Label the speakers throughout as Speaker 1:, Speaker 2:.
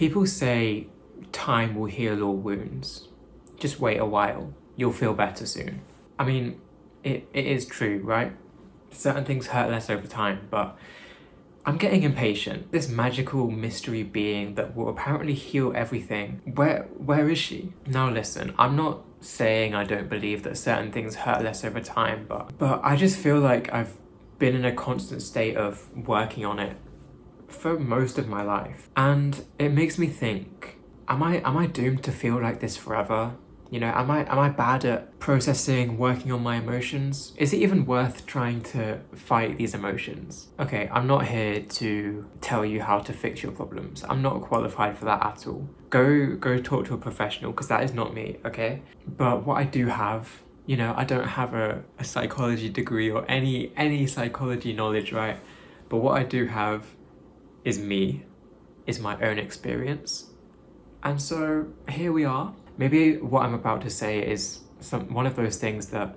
Speaker 1: People say time will heal all wounds. Just wait a while, you'll feel better soon. I mean, it is true, right? Certain things hurt less over time, but I'm getting impatient. This magical mystery being that will apparently heal everything. Where is she? Now listen, I'm not saying I don't believe that certain things hurt less over time, but I just feel like I've been in a constant state of working on it for most of my life. And it makes me think, am I doomed to feel like this forever? You know, am I bad at processing, working on my emotions? Is it even worth trying to fight these emotions? Okay, I'm not here to tell you how to fix your problems. I'm not qualified for that at all. Go talk to a professional, because that is not me, okay? But what I do have, you know, I don't have a psychology degree or any psychology knowledge, right? But what I do have is me, is my own experience. And so here we are. Maybe what I'm about to say is one of those things that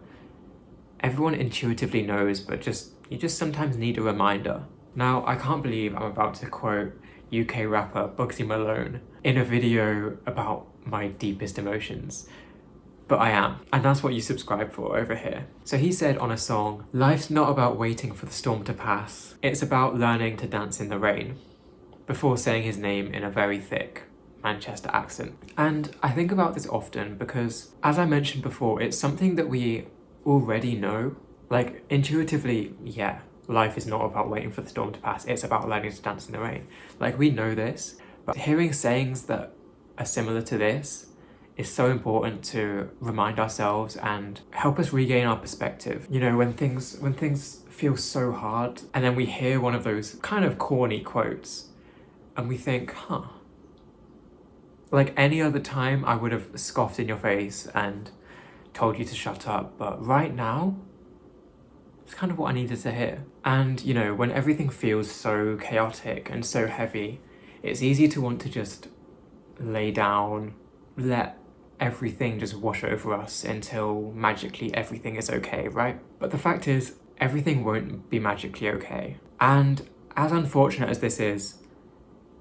Speaker 1: everyone intuitively knows, but you just sometimes need a reminder. Now, I can't believe I'm about to quote UK rapper Bugsy Malone in a video about my deepest emotions. But I am, and that's what you subscribe for over here. So he said on a song, "Life's not about waiting for the storm to pass, it's about learning to dance in the rain," before saying his name in a very thick Manchester accent. And I think about this often because, as I mentioned before, it's something that we already know. Like, intuitively, yeah, life is not about waiting for the storm to pass, it's about learning to dance in the rain. Like, we know this, but hearing sayings that are similar to this is so important to remind ourselves and help us regain our perspective. You know, when things feel so hard, and then we hear one of those kind of corny quotes, and we think, like any other time I would have scoffed in your face and told you to shut up, but right now, it's kind of what I needed to hear. And you know, when everything feels so chaotic and so heavy, it's easy to want to just lay down, let everything just wash over us until magically everything is okay, right? But the fact is, everything won't be magically okay. And as unfortunate as this is,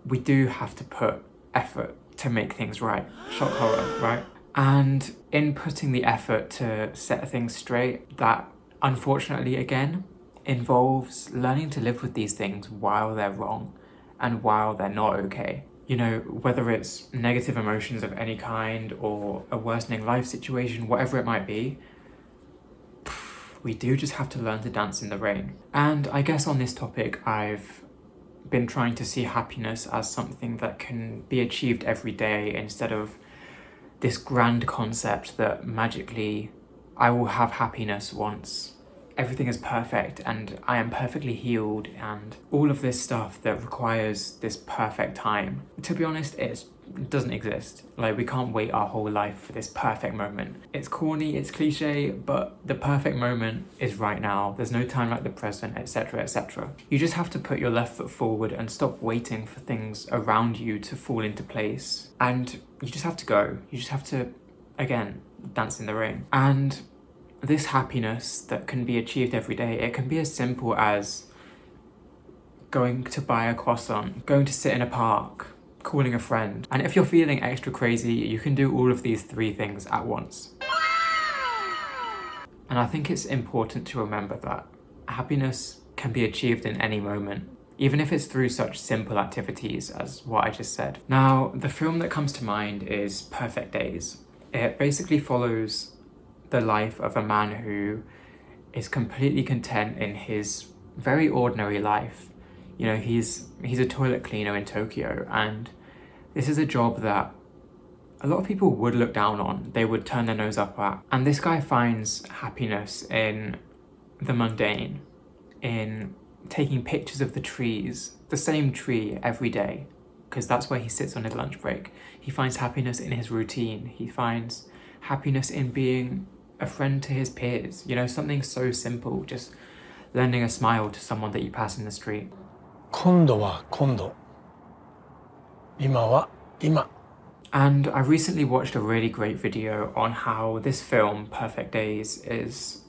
Speaker 1: we do have to put effort to make things right. Shock horror, right? And in putting the effort to set things straight, that unfortunately again involves learning to live with these things while they're wrong and while they're not okay. You know, whether it's negative emotions of any kind or a worsening life situation, whatever it might be, we do just have to learn to dance in the rain. And I guess on this topic, I've been trying to see happiness as something that can be achieved every day instead of this grand concept that magically I will have happiness once everything is perfect and I am perfectly healed and all of this stuff that requires this perfect time. To be honest, it doesn't exist. Like, we can't wait our whole life for this perfect moment. It's corny, it's cliche, but the perfect moment is right now. There's no time like the present, etc, etc. You just have to put your left foot forward and stop waiting for things around you to fall into place. And you just have to go. You just have to, again, dance in the rain. And this happiness that can be achieved every day, it can be as simple as going to buy a croissant, going to sit in a park, calling a friend. And if you're feeling extra crazy, you can do all of these three things at once. And I think it's important to remember that happiness can be achieved in any moment, even if it's through such simple activities as what I just said. Now, the film that comes to mind is Perfect Days. It basically follows the life of a man who is completely content in his very ordinary life. You know, he's a toilet cleaner in Tokyo, and this is a job that a lot of people would look down on, they would turn their nose up at. And this guy finds happiness in the mundane, in taking pictures of the trees, the same tree every day, because that's where he sits on his lunch break. He finds happiness in his routine. He finds happiness in being a friend to his peers. You know, something so simple, just lending a smile to someone that you pass in the street.
Speaker 2: 今度は今度。今は今。
Speaker 1: And I recently watched a really great video on how this film, Perfect Days, is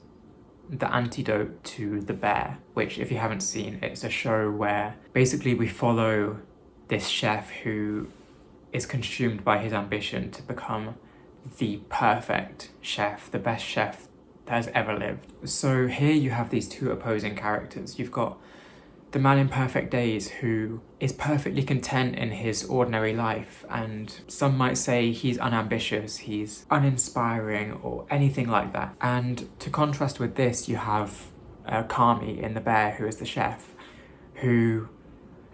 Speaker 1: the antidote to The Bear, which, if you haven't seen, it's a show where basically we follow this chef who is consumed by his ambition to become the perfect chef, the best chef that has ever lived. So here you have these two opposing characters. You've got the man in perfect days who is perfectly content in his ordinary life, and some might say he's unambitious, he's uninspiring, or anything like that. And to contrast with this, you have Kami in The Bear, who is the chef, who,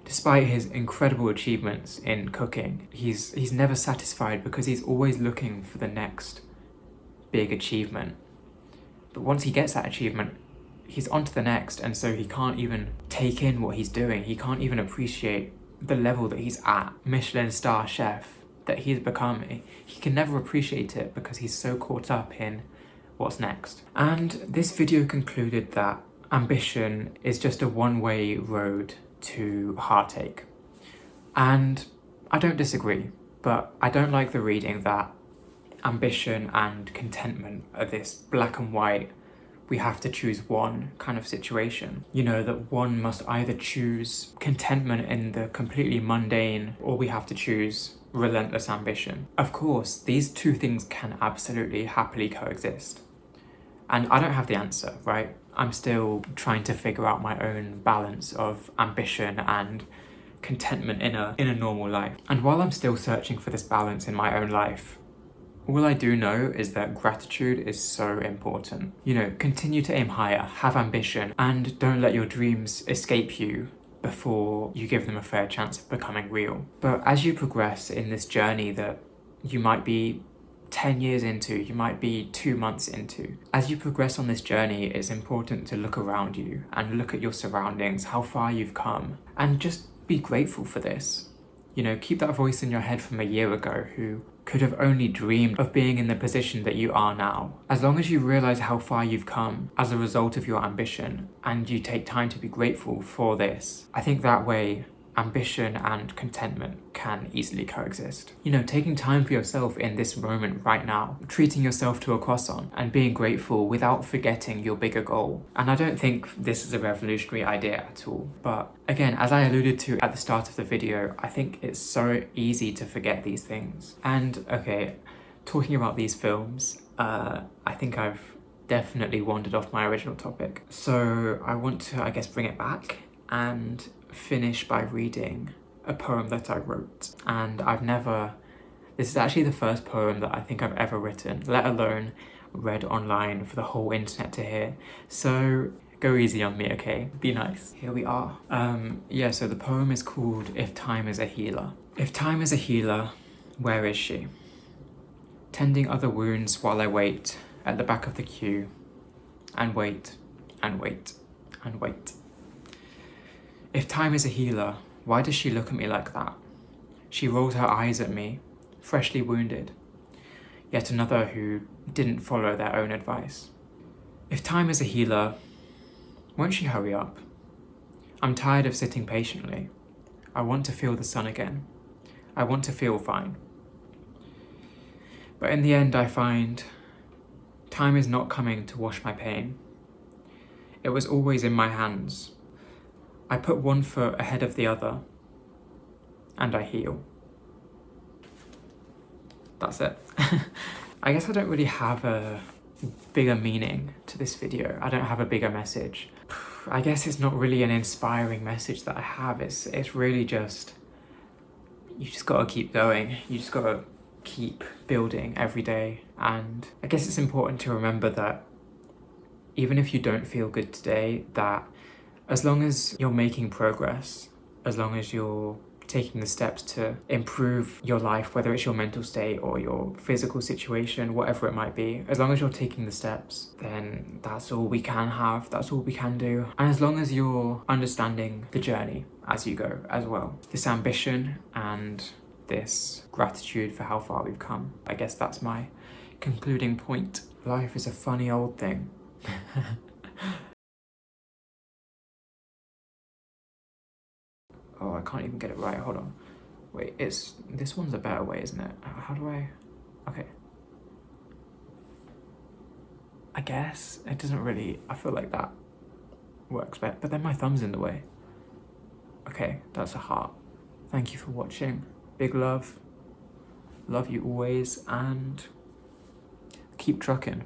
Speaker 1: despite his incredible achievements in cooking, he's never satisfied because he's always looking for the next big achievement. But once he gets that achievement, he's on to the next, and so he can't even take in what he's doing. He can't even appreciate the level that he's at, Michelin star chef that he's become. He can never appreciate it because he's so caught up in what's next. And this video concluded that ambition is just a one-way road to heartache. And I don't disagree, but I don't like the reading that ambition and contentment are this black and white, we have to choose one kind of situation. You know, that one must either choose contentment in the completely mundane, or we have to choose relentless ambition. Of course, these two things can absolutely happily coexist. And I don't have the answer, right? I'm still trying to figure out my own balance of ambition and contentment in a normal life. And while I'm still searching for this balance in my own life, all I do know is that gratitude is so important. You know, continue to aim higher, have ambition, and don't let your dreams escape you before you give them a fair chance of becoming real. But as you progress in this journey that you might be 10 years into, you might be 2 months into, as you progress on this journey, it's important to look around you and look at your surroundings, how far you've come, and just be grateful for this. You know, keep that voice in your head from a year ago who could have only dreamed of being in the position that you are now. As long as you realize how far you've come as a result of your ambition, and you take time to be grateful for this, I think that way ambition and contentment can easily coexist. You know, taking time for yourself in this moment right now, treating yourself to a croissant and being grateful without forgetting your bigger goal. And I don't think this is a revolutionary idea at all. But again, as I alluded to at the start of the video, I think it's so easy to forget these things. And okay, talking about these films, I think I've definitely wandered off my original topic. So I want to, I guess, bring it back and finish by reading a poem that I wrote. And this is actually the first poem that I think I've ever written, let alone read online for the whole internet to hear. So go easy on me, okay? Be nice. Here we are. So the poem is called If Time is a Healer. If time is a healer, where is she? Tending other wounds while I wait at the back of the queue, and wait, and wait, and wait. If time is a healer, why does she look at me like that? She rolls her eyes at me, freshly wounded. Yet another who didn't follow their own advice. If time is a healer, won't she hurry up? I'm tired of sitting patiently. I want to feel the sun again. I want to feel fine. But in the end I find time is not coming to wash my pain. It was always in my hands. I put one foot ahead of the other, and I heal. That's it. I guess I don't really have a bigger meaning to this video. I don't have a bigger message. I guess it's not really an inspiring message that I have. It's really just, you just gotta keep going. You just gotta keep building every day. And I guess it's important to remember that even if you don't feel good today, that as long as you're making progress, as long as you're taking the steps to improve your life, whether it's your mental state or your physical situation, whatever it might be, as long as you're taking the steps, then that's all we can have, that's all we can do. And as long as you're understanding the journey as you go as well, this ambition and this gratitude for how far we've come, I guess that's my concluding point. Life is a funny old thing. Oh, I can't even get it right, hold on. Wait, this one's a better way, isn't it? How do I, okay. I guess it doesn't really, I feel like that works better, but then my thumb's in the way. Okay, that's a heart. Thank you for watching. Big love. love you always, and keep trucking.